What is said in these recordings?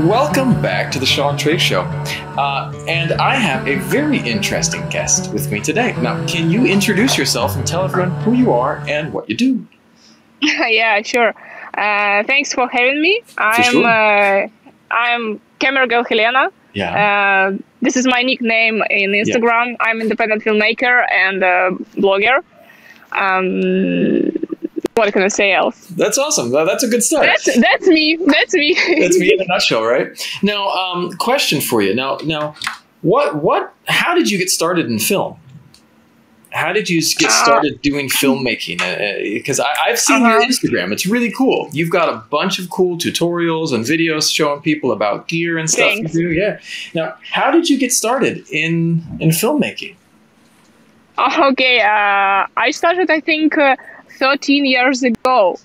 Welcome back to the Sean Trey Show. And I have a very interesting guest with me today. Now, can you introduce yourself and tell everyone who you are and what you do? Yeah, sure. Thanks for having me. I'm camera girl Helena. Yeah. This is my nickname in Instagram. Yeah. I'm independent filmmaker and blogger. What can I say else? That's awesome. That's a good start. That's me. That's me. That's me in a nutshell, right? Now, question for you. Now, how did you get started in film? How did you get started doing filmmaking? Because I've seen your Instagram. It's really cool. You've got a bunch of cool tutorials and videos showing people about gear and stuff. Thanks. You do. Yeah. Now, how did you get started in filmmaking? Okay. I started, I think, 13 years ago.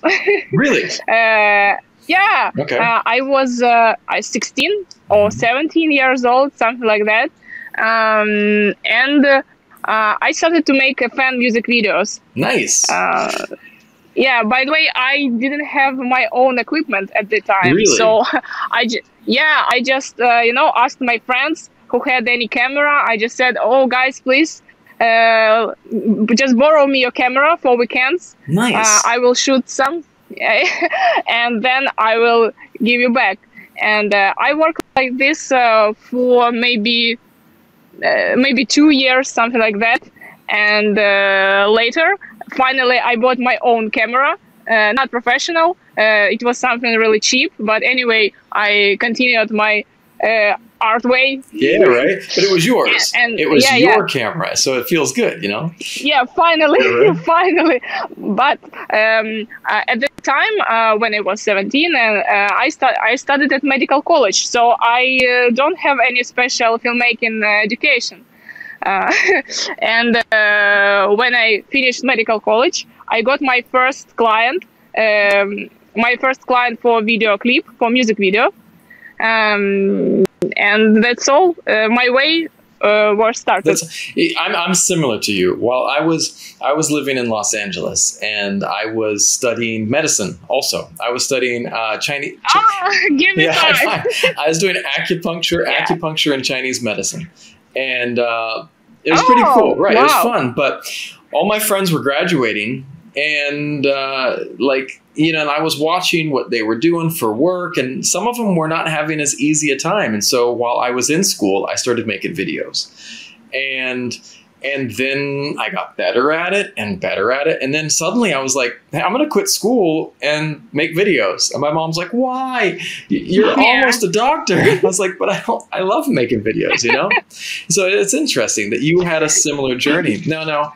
Really? Yeah. Okay. I was 16 or 17 years old, something like that. I started to make fan music videos. Nice. Yeah, by the way, I didn't have my own equipment at the time. Really? So I just asked my friends who had any camera. I just said, "Oh, guys, please just borrow me your camera for weekends. Nice. I will shoot some and then I will give you back." And I worked like this for maybe 2 years, something like that. And later, finally, I bought my own camera, not professional. It was something really cheap. But anyway, I continued my art way. Yeah, right. But it was yours. And it was your camera, so it feels good, you know? Yeah, finally, right. finally. But at the time, when I was 17, I studied at medical college, so I don't have any special filmmaking education. And when I finished medical college, I got my first client, for video clip, for music video. And that's all. My way was started. I'm similar to you. Well, I was living in Los Angeles, and I was studying medicine. Also, I was studying Chinese. Give me time. I was doing acupuncture and Chinese medicine, and it was pretty cool. Right, wow. It was fun. But all my friends were graduating, and and I was watching what they were doing for work, and some of them were not having as easy a time. And so while I was in school, I started making videos, and then I got better at it. And then suddenly I was like, hey, I'm going to quit school and make videos. And my mom's like, why? You're almost a doctor. I was like, but I love making videos, you know? So it's interesting that you had a similar journey. Now,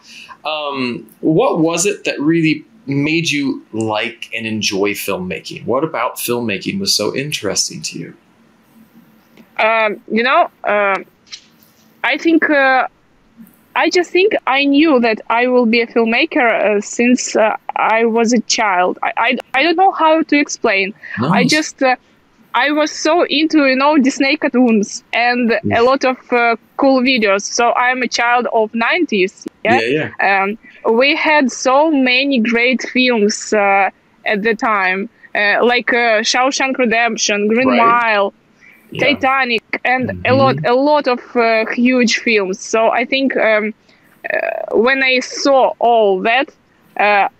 what was it that really made you like and enjoy filmmaking? What about filmmaking was so interesting to you? I just think I knew that I will be a filmmaker since I was a child. I don't know how to explain. Nice. I was so into Disney cartoons and a lot of cool videos. So I'm a child of 90s. Yeah. We had so many great films at the time, like Shawshank Redemption, Green Mile, Titanic, and a lot of huge films. So I think when I saw all that, at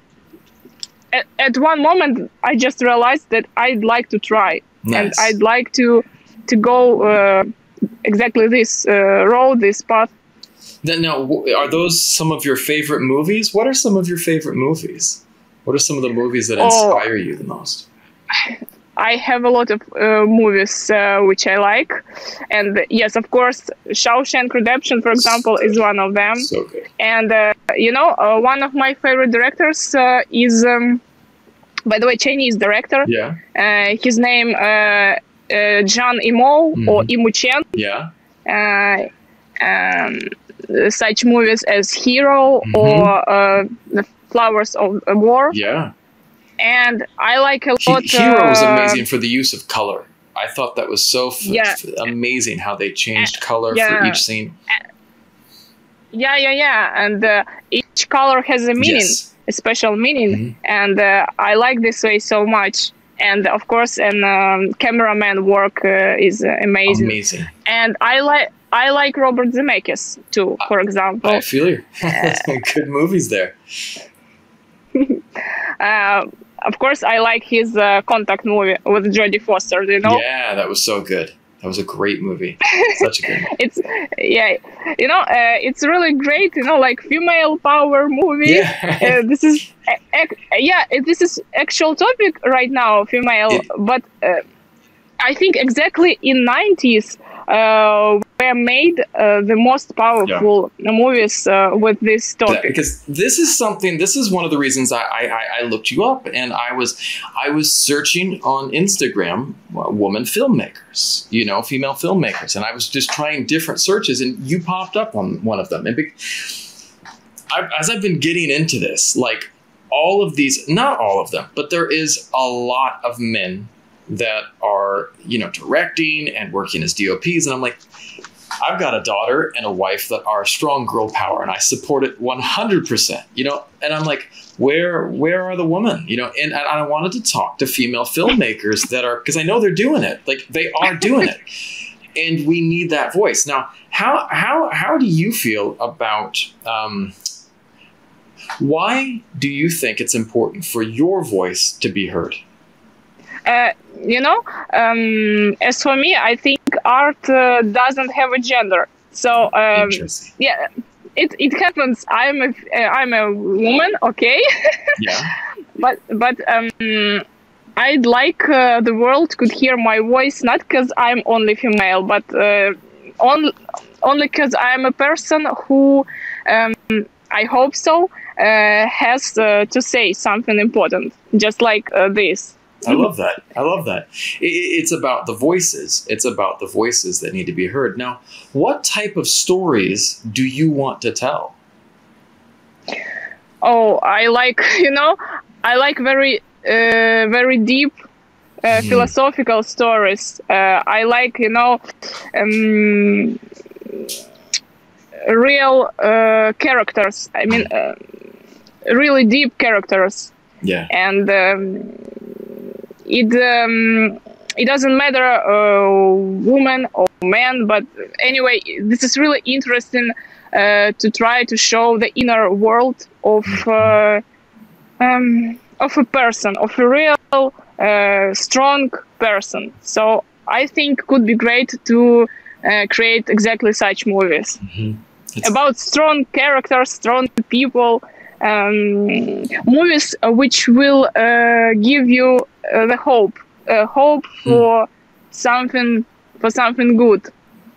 one moment I just realized that I'd like to try. Nice. And I'd like to go exactly this road, this path. Now, are those some of your favorite movies? What are some of your favorite movies? What are some of the movies that inspire you the most? I have a lot of movies which I like. And yes, of course, Shawshank Redemption, for example, is one of them. So good. And, one of my favorite directors is, by the way, Chinese director. Yeah. His name Zhang Yimou or Yimou Chen. Yeah. Such movies as Hero or The Flowers of War. Yeah. And I like a lot. Hero was amazing for the use of color. I thought that was so amazing how they changed color for each scene. Yeah. And each color has a meaning, a special meaning. And I like this way so much. and of course, and cameraman work is amazing. Amazing. And I like Robert Zemeckis too, for example. I feel you. Good movies there. Of course, I like his Contact movie with Jodie Foster. You know? Yeah, that was so good. That was a great movie. Such a good movie. It's it's really great. Like female power movie. Yeah. This is this is actual topic right now, female. But I think exactly in 90s were made the most powerful movies with this topic. Yeah, because this is one of the reasons I looked you up, and I was searching on Instagram woman filmmakers, female filmmakers, and I was just trying different searches, and you popped up on one of them. And as I've been getting into this, like all of these, not all of them, but there is a lot of men that are, directing and working as DOPs. And I'm like, I've got a daughter and a wife that are strong girl power, and I support it 100%, and I'm like, where are the women, and I wanted to talk to female filmmakers that are, because I know they're doing it. Like, they are doing it. And we need that voice. Now, how do you feel about, why do you think it's important for your voice to be heard? As for me, I think art doesn't have a gender. So yeah, it happens. I'm a woman, okay. Yeah. but I'd like the world could hear my voice, not because I'm only female, but only because I'm a person who, I hope so, has to say something important, just like this. I love that. I love that. It's about the voices. It's about the voices that need to be heard. Now, what type of stories do you want to tell? Oh, I like, very, very deep philosophical stories. I like, real characters. I mean, really deep characters. Yeah. And it doesn't matter woman or man, but anyway, this is really interesting to try to show the inner world of a person, of a real strong person. So I think could be great to create exactly such movies about strong characters, strong people. Movies which will give you the hope for something good.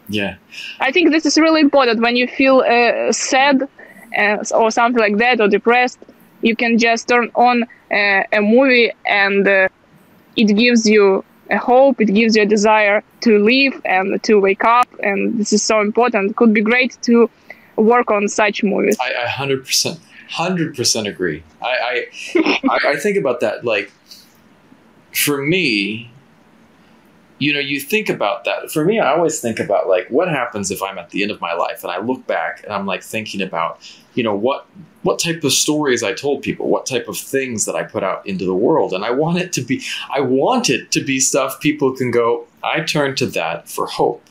Yeah, I think this is really important. When you feel sad or something like that, or depressed, you can just turn on a movie, and it gives you a hope. It gives you a desire to live and to wake up, and this is so important. It could be great to work on such movies. I 100% agree. I think about that. Like, for me, you think about that. For me, I always think about, like, what happens if I'm at the end of my life and I look back and I'm like thinking about, what type of stories I told people, what type of things that I put out into the world. And I want it to be stuff people can go, I turn to that for hope.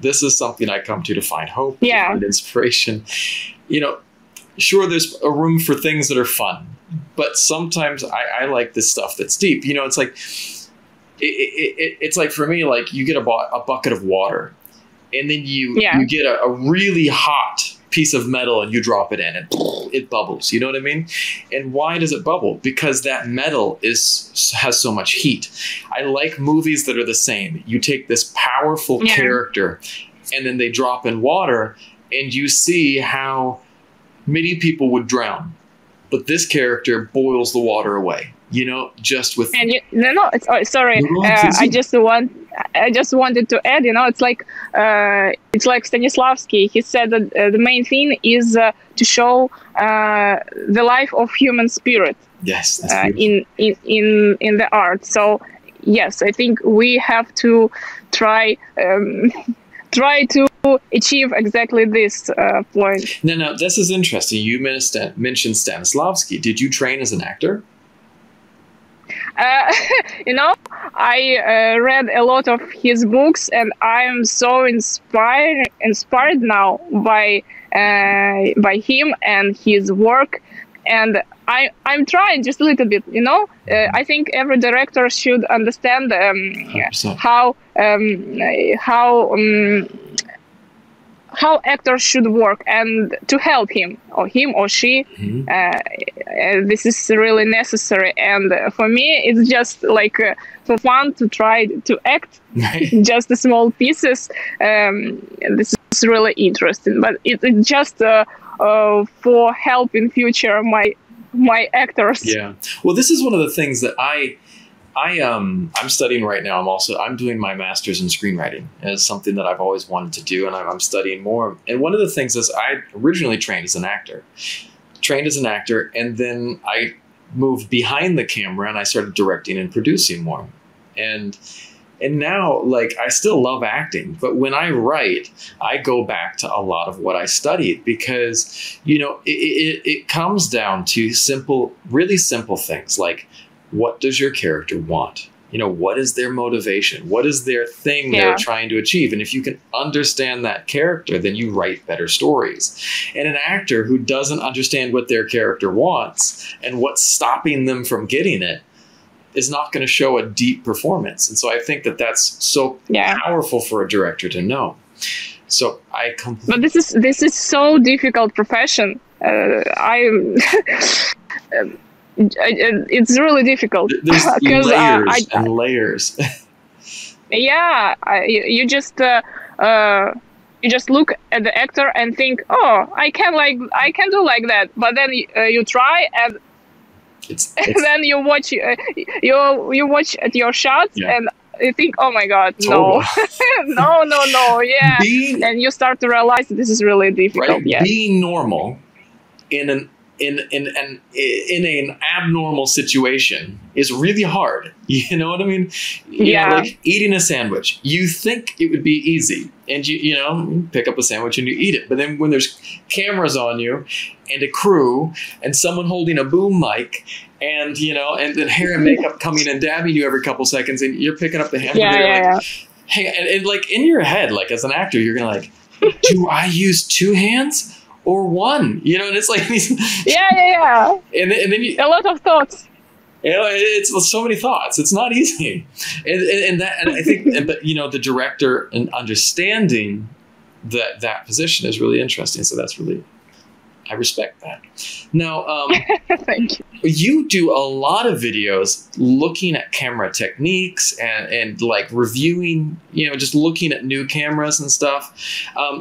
This is something I come to find hope and inspiration. Sure, there's a room for things that are fun, but sometimes I like this stuff that's deep. It's like, it's like, for me, like, you get a bucket of water, and then you get a really hot piece of metal and you drop it in and it bubbles. You know what I mean? And why does it bubble? Because that metal has so much heat. I like movies that are the same. You take this powerful character and then they drop in water, and you see how many people would drown, but this character boils the water away. Just with. And sorry. I just wanted to add. It's like Stanislavski. He said that the main thing is to show the life of human spirit. Yes, in the art. So yes, I think we have to try to achieve exactly this point. No, this is interesting. You mentioned Stanislavski. Did you train as an actor? You know, I read a lot of his books, and I'm so inspired now by him and his work. And I'm trying just a little bit, you know. I think every director should understand how actors should work, and to help him or she. This is really necessary. And for me, it's just like for fun to try to act just the small pieces. This is really interesting, but it's just for help in future my actors. Yeah. Well, this is one of the things that I'm studying right now. I'm doing my master's in screenwriting. And it's something that I've always wanted to do, and I'm studying more. And one of the things is I originally trained as an actor, and then I moved behind the camera and I started directing and producing more. And now, like, I still love acting, but when I write, I go back to a lot of what I studied, because, you know, it comes down to really simple things like, what does your character want? You know, what is their motivation? What is their thing they're trying to achieve? And if you can understand that character, then you write better stories. And an actor who doesn't understand what their character wants and what's stopping them from getting it is not going to show a deep performance. And so I think that that's so powerful for a director to know. So But this is so difficult profession. It's really difficult. There's layers and layers. Yeah, you just look at the actor and think, oh, I can do like that. But then you try, and then you watch you watch at your shots, and you think, oh my God, no, no, yeah. And you start to realize this is really difficult. Right? Yeah. Being normal in an abnormal situation is really hard. You know what I mean? You know, like eating a sandwich. You think it would be easy, and you pick up a sandwich and you eat it. But then when there's cameras on you and a crew and someone holding a boom mic and and then hair and makeup coming and dabbing you every couple seconds, and you're picking up the hamburger, hey, and like in your head, like as an actor, you're gonna like, do I use two hands or one? And it's like these. And then a lot of thoughts. It's so many thoughts. It's not easy, and I think, but the director and understanding that position is really interesting. So that's really, I respect that. Now, thank you. You do a lot of videos looking at camera techniques and like reviewing, just looking at new cameras and stuff.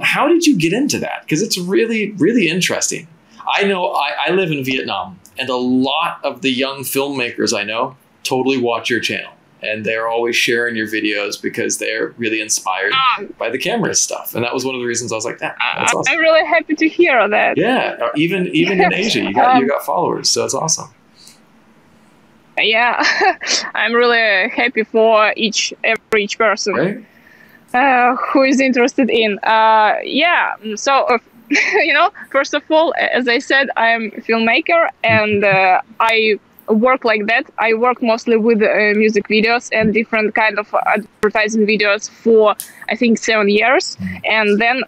How did you get into that? Because it's really, really interesting. I know I live in Vietnam, and a lot of the young filmmakers I know totally watch your channel. And they're always sharing your videos because they're really inspired by the camera stuff. And that was one of the reasons I was like, that's awesome. I'm really happy to hear that. Yeah, even in Asia, you got followers, so it's awesome. Yeah, I'm really happy for each person who is interested in. So first of all, as I said, I'm a filmmaker, and I work like that. I work mostly with music videos and different kind of advertising videos for, I think, 7 years. And then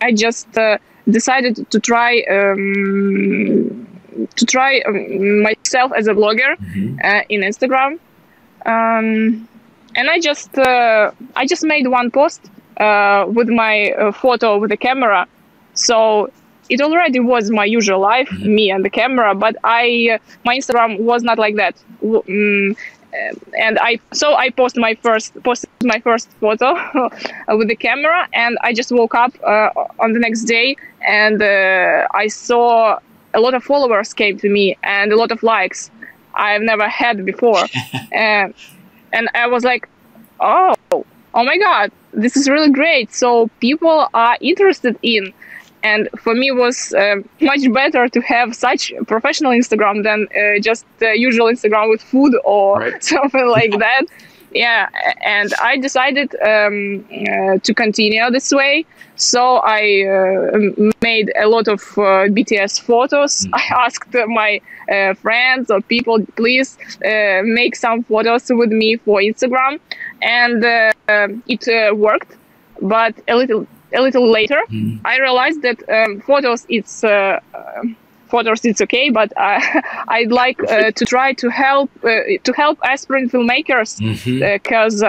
I just decided to try myself as a blogger in Instagram. And I just made one post with my photo with the camera. So it already was my usual life, me and the camera, but my Instagram was not like that. And I posted my first photo with the camera, and I just woke up on the next day, and I saw a lot of followers came to me and a lot of likes I've never had before. And I was like, oh my God, this is really great. So people are interested in. And for me, it was much better to have such professional Instagram than just the usual Instagram with food or something like that. yeah, and I decided to continue this way. So I made a lot of BTS photos. I asked my friends or people, please make some photos with me for Instagram, and it worked. But a little later, I realized that photos it's okay, but I'd like to try to help aspiring filmmakers, because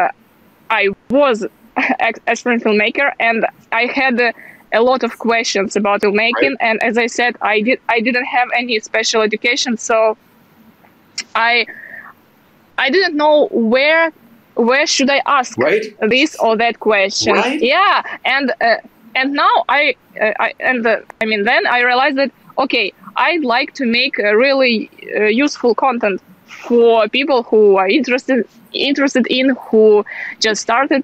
I was aspiring filmmaker and I had a lot of questions about filmmaking, and as I said, I didn't have any special education, so I didn't know where should I ask this or that question. Yeah, and now then I realized that okay, I'd like to make a really useful content for people who are interested in, who just started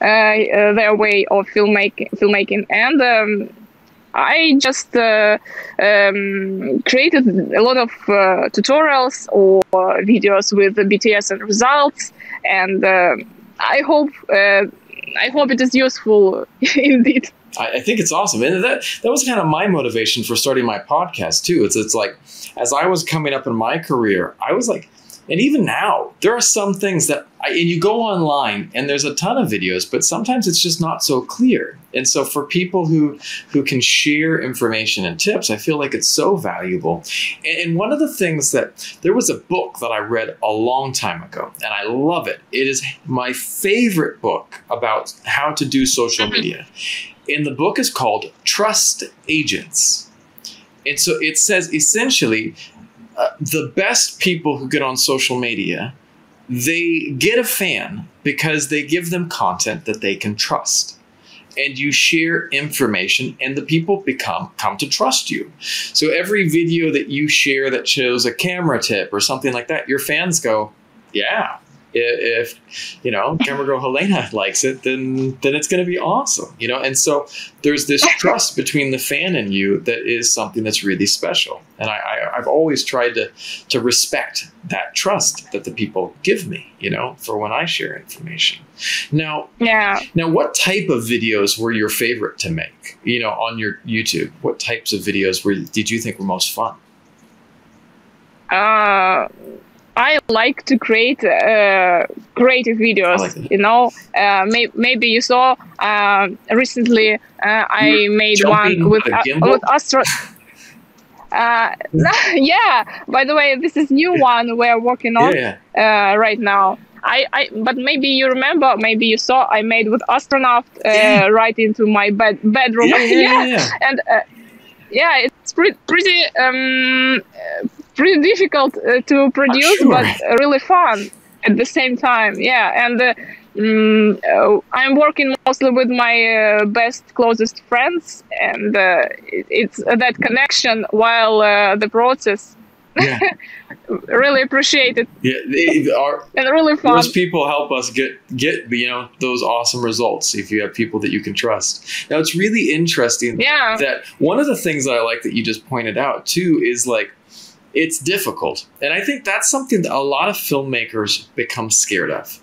their way of filmmaking, and I just created a lot of tutorials or videos with the BTS and results, and I hope it is useful indeed. I think it's awesome, and that was kind of my motivation for starting my podcast too. It's like, as I was coming up in my career, I was like, and even now, there are some things that and you go online and there's a ton of videos, but sometimes it's just not so clear. And so for people who can share information and tips, I feel like it's so valuable. And one of the things there was a book that I read a long time ago, and I love it. It is my favorite book about how to do social media. And the book is called Trust Agents. And so it says essentially, the best people who get on social media, they get a fan because they give them content that they can trust. And you share information and the people come to trust you. So every video that you share that shows a camera tip or something like that, your fans go, yeah, if camera girl Helena likes it, then it's going to be awesome, and so there's this trust between the fan and you that is something that's really special, and I've always tried to respect that trust that the people give me, for when I share information. Now what type of videos were your favorite to make, on your YouTube? What types of videos did you think were most fun? I like to create creative videos. Like maybe you saw recently I made one with Astro. Yeah. By the way, this is new one we're working on right now. But maybe you remember, maybe you saw I made with astronaut right into my bedroom. Yeah. And it's pretty difficult to produce, but really fun at the same time. Yeah, and I'm working mostly with my closest friends, and it's that connection while the process. Yeah. Really appreciate it. Yeah, and really fun. Those people help us get those awesome results if you have people that you can trust. Now it's really interesting that one of the things that I like that you just pointed out too is like, it's difficult. And I think that's something that a lot of filmmakers become scared of.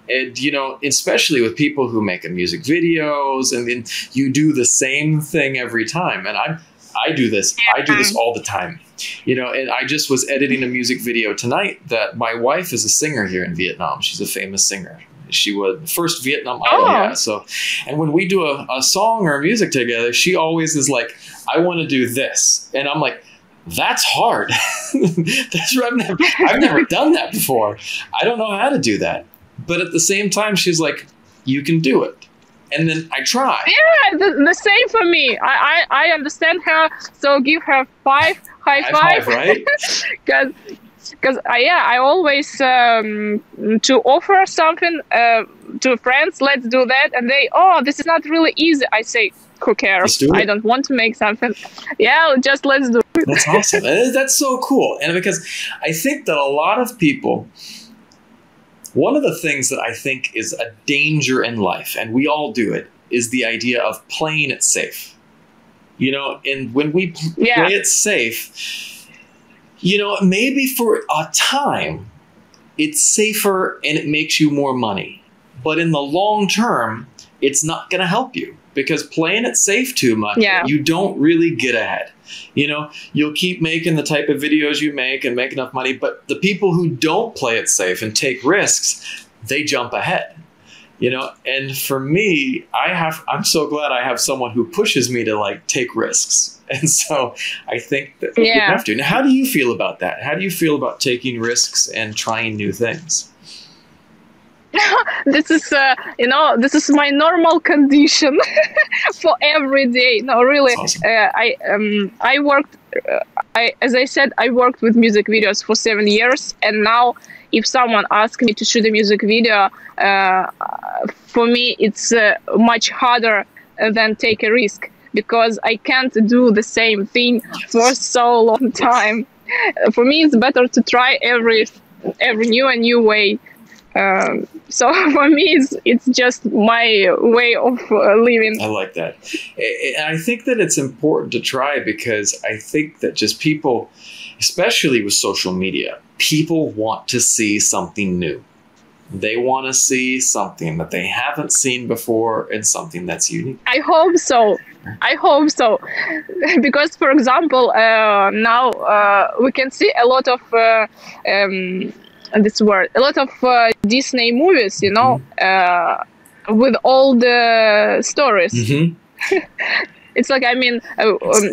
And, especially with people who make music videos, and then you do the same thing every time. And I do this. I do this all the time. And I just was editing a music video tonight that my wife is a singer here in Vietnam. She's a famous singer. She was the first Vietnam Idol. So, and when we do a song or music together, she always is like, I want to do this. And I'm like, that's hard. I've never done that before. I don't know how to do that. But at the same time, she's like, you can do it. And then I try. Yeah, the same for me. I understand her. So give her high five. Right? Because I always to offer something to friends, let's do that. And this is not really easy. I say, who cares? I don't want to make something. Yeah, just let's do it. That's awesome. That's so cool. And because I think that a lot of people, one of the things that I think is a danger in life, and we all do it, is the idea of playing it safe. And when we play it safe, maybe for a time, it's safer and it makes you more money. But in the long term, it's not going to help you, because playing it safe too much, you don't really get ahead. You know, you'll keep making the type of videos you make and make enough money, but the people who don't play it safe and take risks, they jump ahead. You know, and for me, I'm so glad I have someone who pushes me to like take risks. And so I think that you have to. Now, how do you feel about that? How do you feel about taking risks and trying new things? This is, this is my normal condition for every day. No, really, awesome. I worked, as I said, I worked with music videos for 7 years, and now if someone asks me to shoot a music video, for me it's much harder than take a risk, because I can't do the same thing for so long time. For me, it's better to try every new way. So for me, it's just my way of living. I like that. And I think that it's important to try, because I think that just people, especially with social media, people want to see something new. They want to see something that they haven't seen before and something that's unique. I hope so. I hope so. Because, for example, now we can see a lot of a lot of Disney movies, you know, with all the stories. It's like, I mean,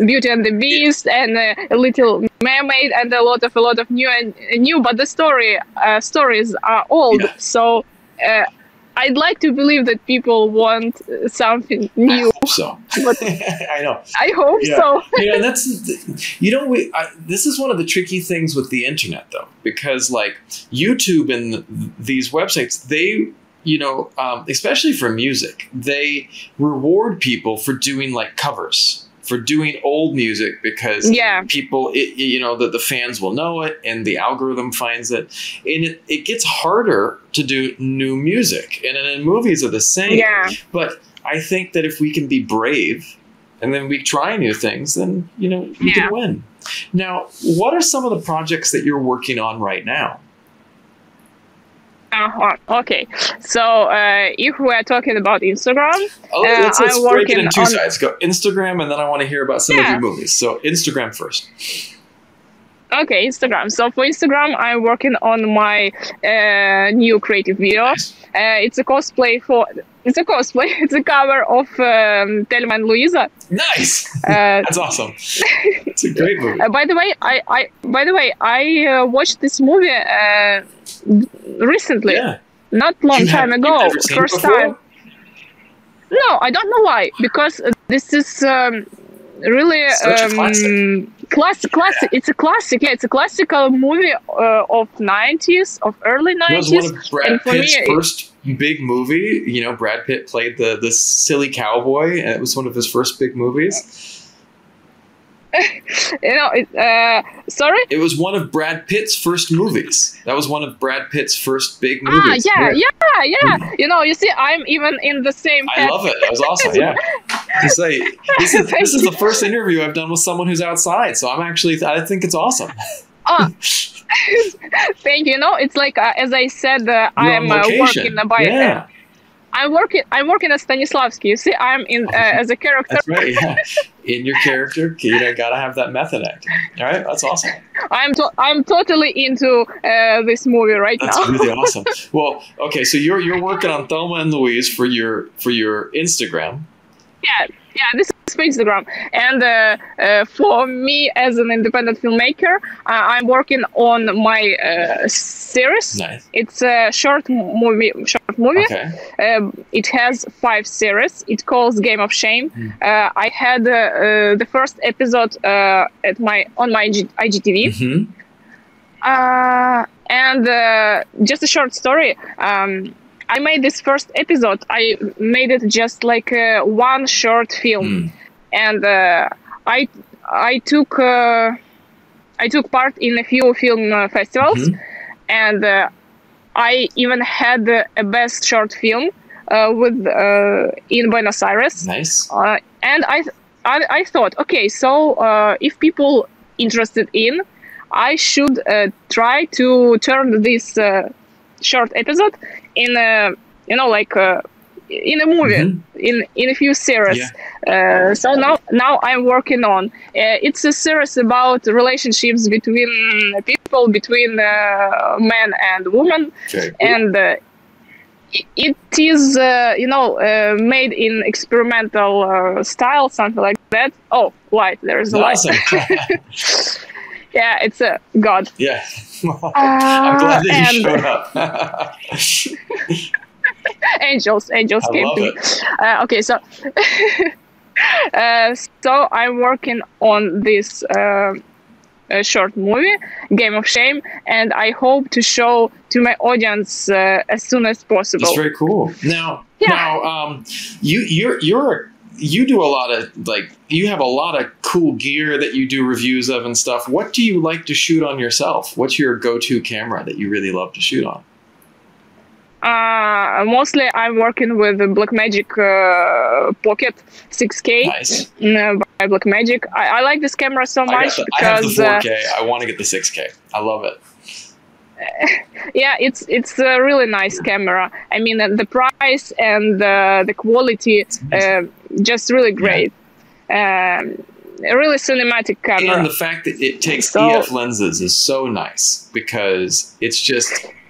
Beauty and the Beast and a Little Mermaid and a lot of new, but the stories are old. Yeah. So I'd like to believe that people want something new. I hope so. But I know. I hope so. Yeah, that's, this is one of the tricky things with the internet, though, because like YouTube and these websites, they, especially for music, they reward people for doing like covers, for doing old music, because people, the fans will know it and the algorithm finds it. And it gets harder to do new music. And then movies are the same. Yeah. But I think that if we can be brave and then we try new things, then, we can win. Now, what are some of the projects that you're working on right now? Okay, so if we're talking about Instagram, let's break it in two sides. Go Instagram, and then I want to hear about some of your movies. So Instagram first. Okay, Instagram. So for Instagram, I'm working on my new creative video. Nice. It's a cosplay. It's a cover of Thelma and Louisa. Nice. That's awesome. It's a great movie. By the way, I watched this movie recently, not long time ago. First time. No, I don't know why. Because this is really classic. It's a classic. Yeah, it's a classical movie of 90s, of early 90s. It was one of Brad Pitt's first big movie. Brad Pitt played the silly cowboy, and it was one of his first big movies. Sorry? It was one of Brad Pitt's first movies. That was one of Brad Pitt's first big movies. Yeah. You see, I'm even in the same I love it. That was awesome, yeah. To say, this is the first interview I've done with someone who's outside, so I think it's awesome. Thank you. It's like, as I said, I'm working by... I'm working as Stanislavski. You see, I'm in as a character. That's right. Yeah. In your character, you gotta have that method acting. All right, that's awesome. I'm totally into this movie right now. That's really awesome. Well, okay, so you're working on Thelma and Louise for your Instagram. Yeah, this is for Instagram. And for me as an independent filmmaker, I'm working on my series. Nice. It's a short movie. Okay. It has 5 series. It calls Game of Shame. I had the first episode on my IGTV. And just a short story. I made this first episode. I made it just like one short film, and I took part in a few film festivals, and I even had a best short film in Buenos Aires. Nice. And I thought, okay, so if people interested in, I should try to turn this short episode in a, in a movie, in a few series. So now I'm working on. It's a series about relationships between people, between man and woman, and it is made in experimental style, something like that. Oh, light! There's a light. Yeah, it's a god. Yeah, I'm glad that you showed up. angels came to me. Okay, so so I'm working on this short movie, Game of Shame, and I hope to show to my audience as soon as possible. That's very cool. Now, you do a lot of you have a lot of cool gear that you do reviews of and stuff. What do you like to shoot on yourself? What's your go-to camera that you really love to shoot on? Mostly I'm working with the Blackmagic Pocket 6K. Nice. By Blackmagic. I like this camera so much because I have the 4K. I want to get the 6K. I love it. Yeah, it's a really nice camera. I mean, the price and the quality, just really great. A really cinematic camera. And the fact that it takes EF lenses is so nice because it's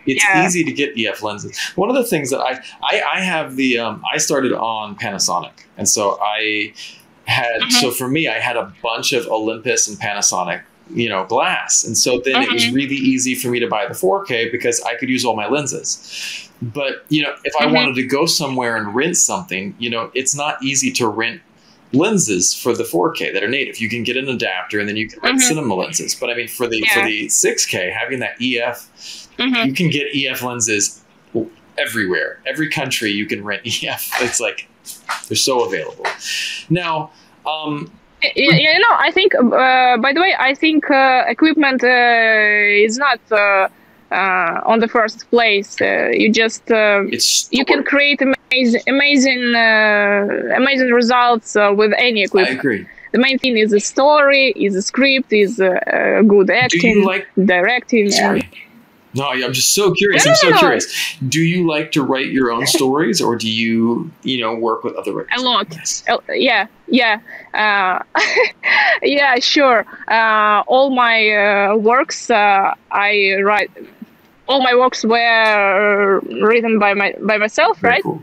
easy to get EF lenses. One of the things that I have I started on Panasonic, and so I had so for me I had a bunch of Olympus and Panasonic glass, and so then it was really easy for me to buy the 4K because I could use all my lenses. But if I wanted to go somewhere and rent something, it's not easy to rent lenses for the 4K that are native. You can get an adapter and then you can rent cinema lenses. But I mean, for the 6K, having that EF, you can get EF lenses everywhere. Every country you can rent EF. It's like they're so available now. I think. By the way, I think equipment is not on the first place. You just you can create amazing results with any equipment. I agree. The main thing is the story, is the script, is good acting, directing. No, I'm just so curious. I'm so curious. Do you like to write your own stories, or do you, work with other writers? A lot. Yeah. Yeah, sure. All my works, I write. All my works were written by myself, Very right? Cool.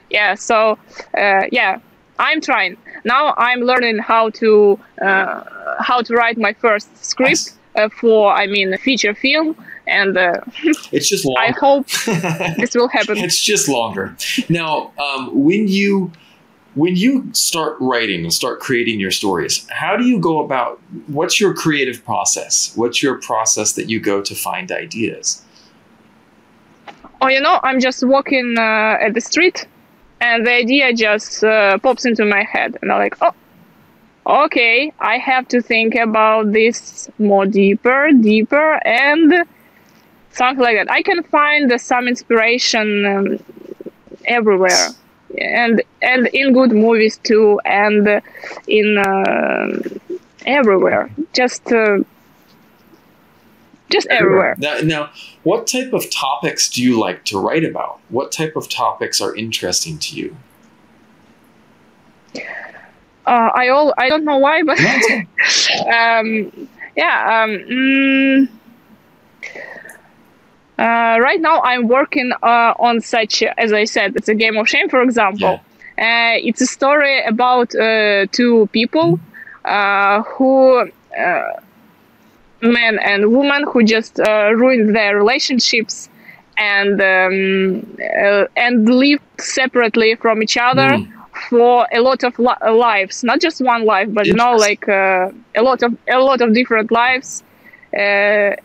Yeah. So, I'm trying. Now I'm learning how to write my first script. Nice. For a feature film, and it's just longer. I hope this will happen. It's just longer. Now, when you start writing and start creating your stories, how do you go about? What's your creative process? What's your process that you go to find ideas? Oh, I'm just walking at the street, and the idea just pops into my head, and I'm like, oh. Okay, I have to think about this more deeper, and something like that. I can find some inspiration everywhere, and in good movies too, and in everywhere, just everywhere. Now, what type of topics do you like to write about? What type of topics are interesting to you? I don't know why, but right now I'm working on such, as I said, it's a Game of Shame, for example. Yeah. It's a story about two people who man and woman who just ruined their relationships and live separately from each other. For a lot of lives, not just one life, but a lot of different lives, and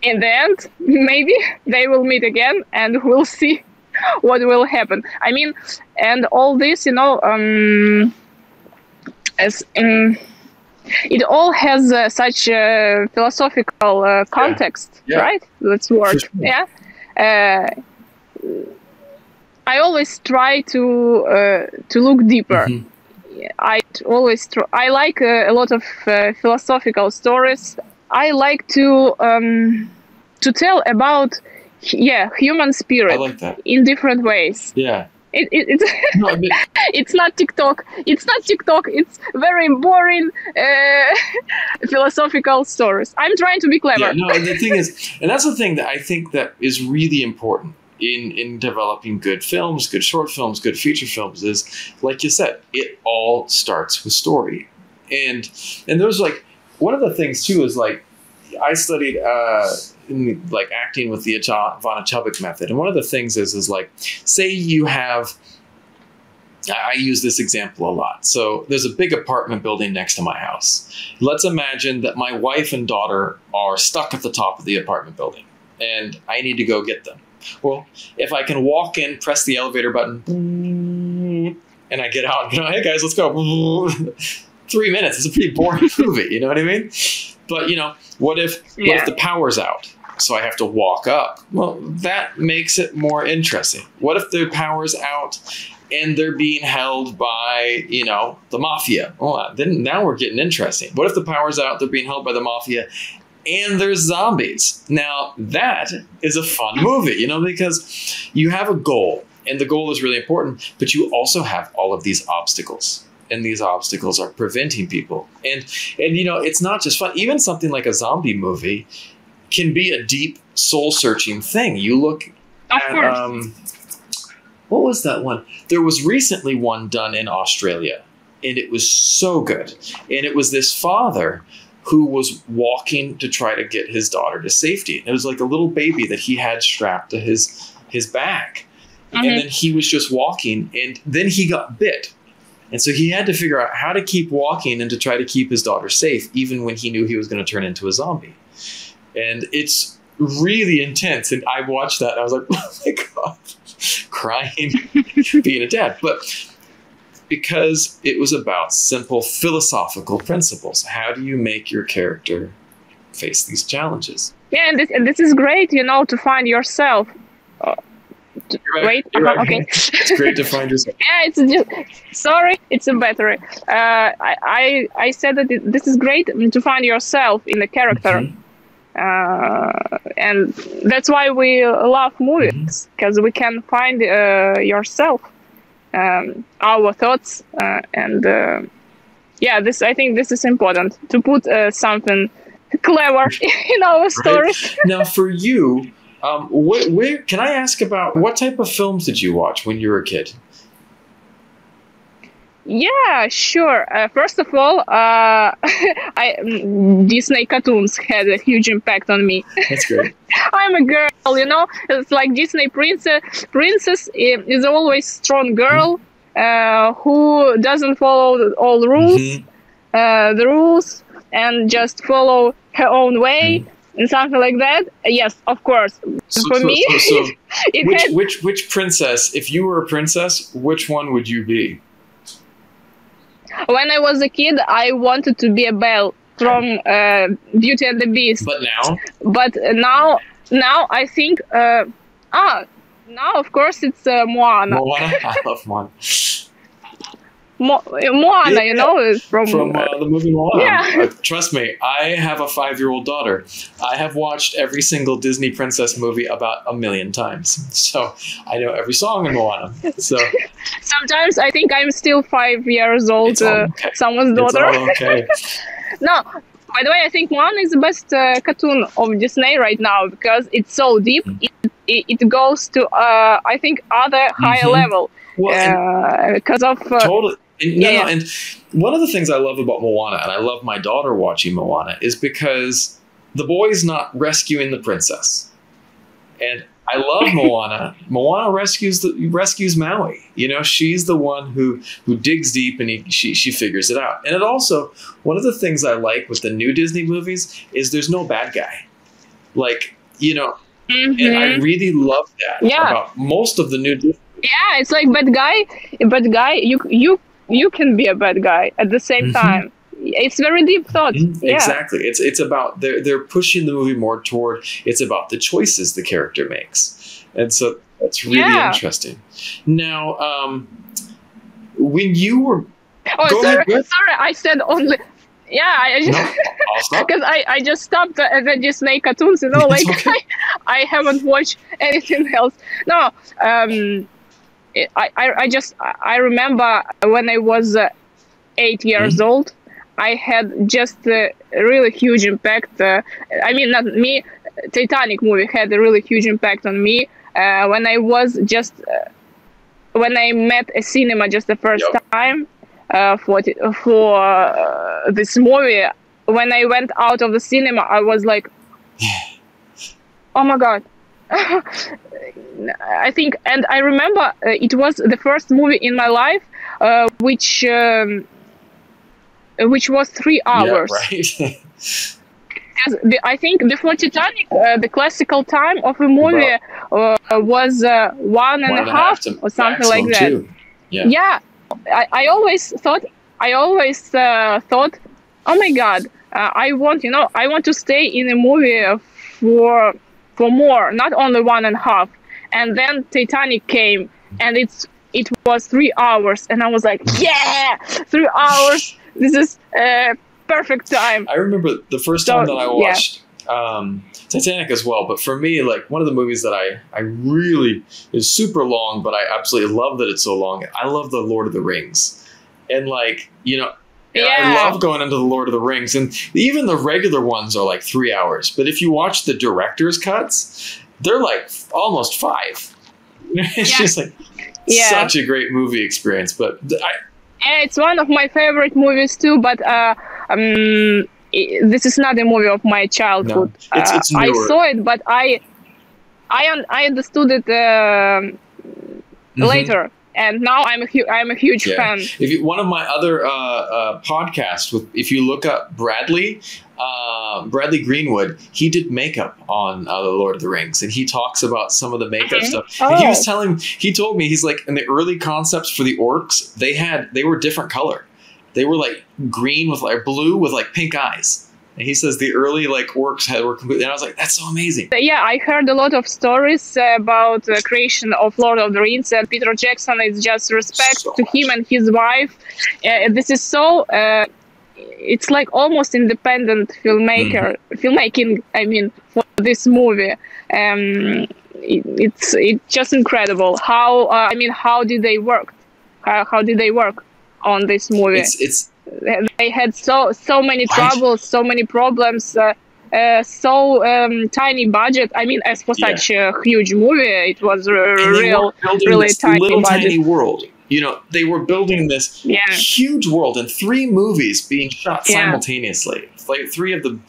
in the end, maybe they will meet again, and we'll see what will happen. I mean, and all this, it all has such a philosophical context, right? That's word, sure. Yeah. I always try to look deeper I always I like a lot of philosophical stories. I like to tell about human spirit I like that. in different ways. Yeah. It's No, I mean, it's not TikTok. It's not TikTok. It's very boring philosophical stories. I'm trying to be clever. yeah, no, and the thing is, and that's the thing that I think that is really important in developing good films, good short films, good feature films is, like you said, it all starts with story. And there's like, one of the things too is like, I studied in like acting with the Ivana Chubbuck method. And one of the things is like, say you have, I use this example a lot. So there's a big apartment building next to my house. Let's imagine that my wife and daughter are stuck at the top of the apartment building and I need to go get them. Well, if I can walk in, press the elevator button, and I get out and go, hey guys, let's go. 3 minutes. It's a pretty boring movie. You know what I mean? But, you know, what if the power's out? So I have to walk up. Well, that makes it more interesting. What if the power's out and they're being held by, you know, the mafia? Well, then now we're getting interesting. What if the power's out, they're being held by the mafia, and there's zombies? Now that is a fun movie, you know, because you have a goal, and the goal is really important, but you also have all of these obstacles. And these obstacles are preventing people. And you know, it's not just fun. Even something like a zombie movie can be a deep, soul-searching thing. You look at, what was that one? There was recently one done in Australia, and it was so good. And it was this father who was walking to try to get his daughter to safety. It was like a little baby that he had strapped to his back. And then he was just walking, and then he got bit. And so he had to figure out how to keep walking and to try to keep his daughter safe, even when he knew he was going to turn into a zombie. And it's really intense. And I watched that and I was like, oh my God, crying, being a dad. But because it was about simple philosophical principles. How do you make your character face these challenges? Yeah, and this is great, you know, to find yourself. Wait, okay. It's great to find yourself. Yeah, it's just, sorry, it's a battery. I said that this is great to find yourself in the character. And that's why we love movies, because we can find yourself, our thoughts, and I think this is important to put something clever in our stories. Now, for you, where can I ask about what type of films did you watch when you were a kid? Yeah, sure. First of all, Disney cartoons had a huge impact on me. That's great. I'm a girl, you know. It's like Disney princess is always strong girl who doesn't follow all the rules, and just follow her own way. And something like that. Yes, of course. For me, which princess? If you were a princess, which one would you be? When I was a kid, I wanted to be a Belle from Beauty and the Beast. But now? But now I think now of course it's Moana. Moana, I love Moana. Moana, you know, from the movie Moana. Yeah. Trust me, I have a 5-year-old daughter. I have watched every single Disney princess movie about 1 million times, so I know every song in Moana. So sometimes I think I'm still 5 years old, okay. Someone's daughter. It's all okay. No, by the way, I think Moana is the best cartoon of Disney right now because it's so deep. It goes to I think other higher level. Well, because of totally. And one of the things I love about Moana, and I love my daughter watching Moana, is because the boy's not rescuing the princess. And I love Moana. Moana rescues Maui. You know, she's the one who digs deep and she figures it out. And it also, one of the things I like with the new Disney movies is there's no bad guy. Like, you know, and I really love that about most of the new Disney. Yeah, it's like bad guy. You can be a bad guy at the same time. It's very deep thought. Yeah. Exactly. It's about they're pushing the movie more toward it's about the choices the character makes, and so that's really interesting. Now, when you were Oh, Go sorry, ahead, go ahead. sorry. I said only. Yeah, I No, just I'll stop. because I just stopped at the Disney cartoons. You know, It's like okay. I haven't watched anything else. No, I remember when I was 8 years Mhm. old, I had just a really huge impact. I mean, not me. Titanic movie had a really huge impact on me when I was just when I met a cinema just the first Yep. time for this movie. When I went out of the cinema, I was like, "Oh my god!" I think, and I remember it was the first movie in my life which was 3 hours. Yeah, right. I think before Titanic, the classical time of a movie was one and a half to or something like maximum that. two. Yeah. Yeah, I always thought, oh my god, I want to stay in a movie for more, not only one and a half. And then Titanic came, and it was 3 hours, and I was like, yeah, 3 hours. This is perfect time. I remember the first time that I watched Titanic as well, but for me, like one of the movies that I really is super long, but I absolutely love that it's so long. I love the Lord of the Rings, and like I love going into the Lord of the Rings, and even the regular ones are like 3 hours. But if you watch the director's cuts, they're like almost 5. It's just like such a great movie experience. But it's one of my favorite movies too. But this is not a movie of my childhood. No, it's I newer. saw it, but I understood it later. And now I'm a huge fan. One of my other podcasts, if you look up Bradley Greenwood, he did makeup on the Lord of the Rings, and he talks about some of the makeup stuff. And he told me, he's like, in the early concepts for the orcs, they were different color. They were like green with like blue with like pink eyes. And he says the early like orcs were completely, and I was like, that's so amazing. Yeah, I heard a lot of stories about the creation of Lord of the Rings, and Peter Jackson is just respect to him and his wife. This is so, it's like almost independent filmmaking, I mean, for this movie. It's just incredible. How did they work? How did they work on this movie? They had so many troubles, so many problems, tiny budget. I mean, as for such a huge movie, it was really tiny budget. Tiny world. They were building this huge world, and 3 movies being shot simultaneously. It's like 3 of the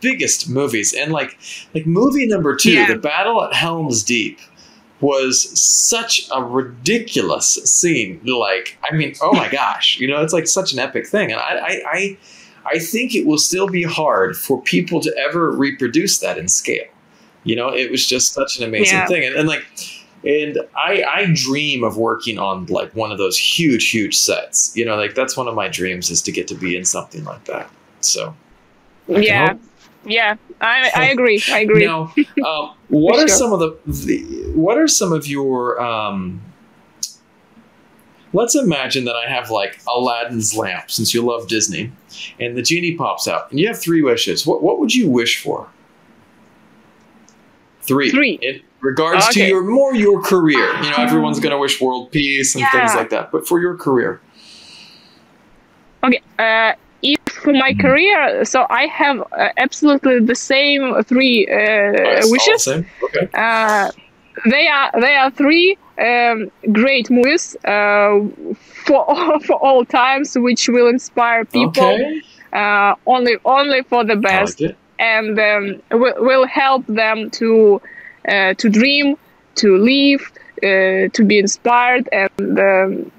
biggest movies, and like movie number 2, The Battle at Helm's Deep, was such a ridiculous scene. Like, I mean, oh my gosh, it's like such an epic thing. And I think it will still be hard for people to ever reproduce that in scale. It was just such an amazing thing. And I dream of working on like one of those huge sets. Like that's one of my dreams, is to get to be in something like that. So I agree. Now, what are some of your let's imagine that I have like Aladdin's lamp, since you love Disney, and the genie pops out, and you have 3 wishes. What would you wish for? 3. In regards to your career. Everyone's going to wish world peace and things like that, but for your career. Okay. If for my career, so I have absolutely the same 3 wishes. Same? Okay. They are 3 great movies for all times, which will inspire people. Only for the best, and will help them to dream, to live, to be inspired, and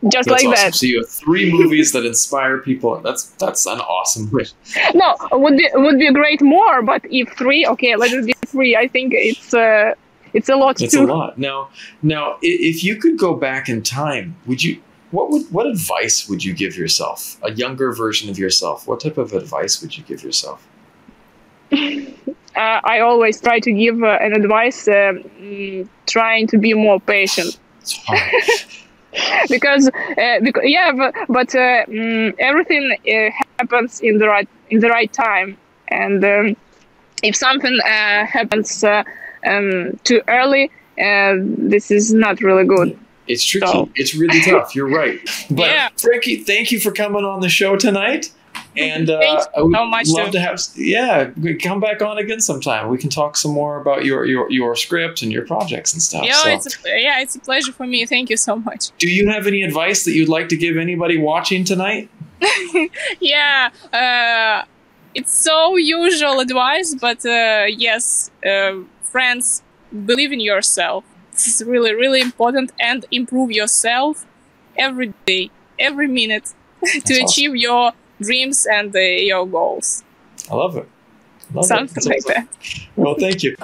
just that's like awesome. that. So you have 3 movies that inspire people. That's an awesome wish. No, would be great more, but if 3, okay, let it be 3. I think it's a lot. It's a lot. Now, if you could go back in time, what advice would you give yourself? A younger version of yourself. What type of advice would you give yourself? I always try to give an advice, trying to be more patient. because yeah, but everything happens in the right time, and if something happens too early, this is not really good. It's tricky. So. It's really tough. You're right. But yeah. Frankie, thank you for coming on the show tonight. And I would love to have, come back on again sometime. We can talk some more about your script and your projects and stuff. Yeah, so. It's a pleasure for me. Thank you so much. Do you have any advice that you'd like to give anybody watching tonight? Yeah, it's so usual advice, but yes, friends, believe in yourself. It's really, really important, and improve yourself every day, every minute to achieve your dreams and your goals. I love it. Something like that. Well, thank you.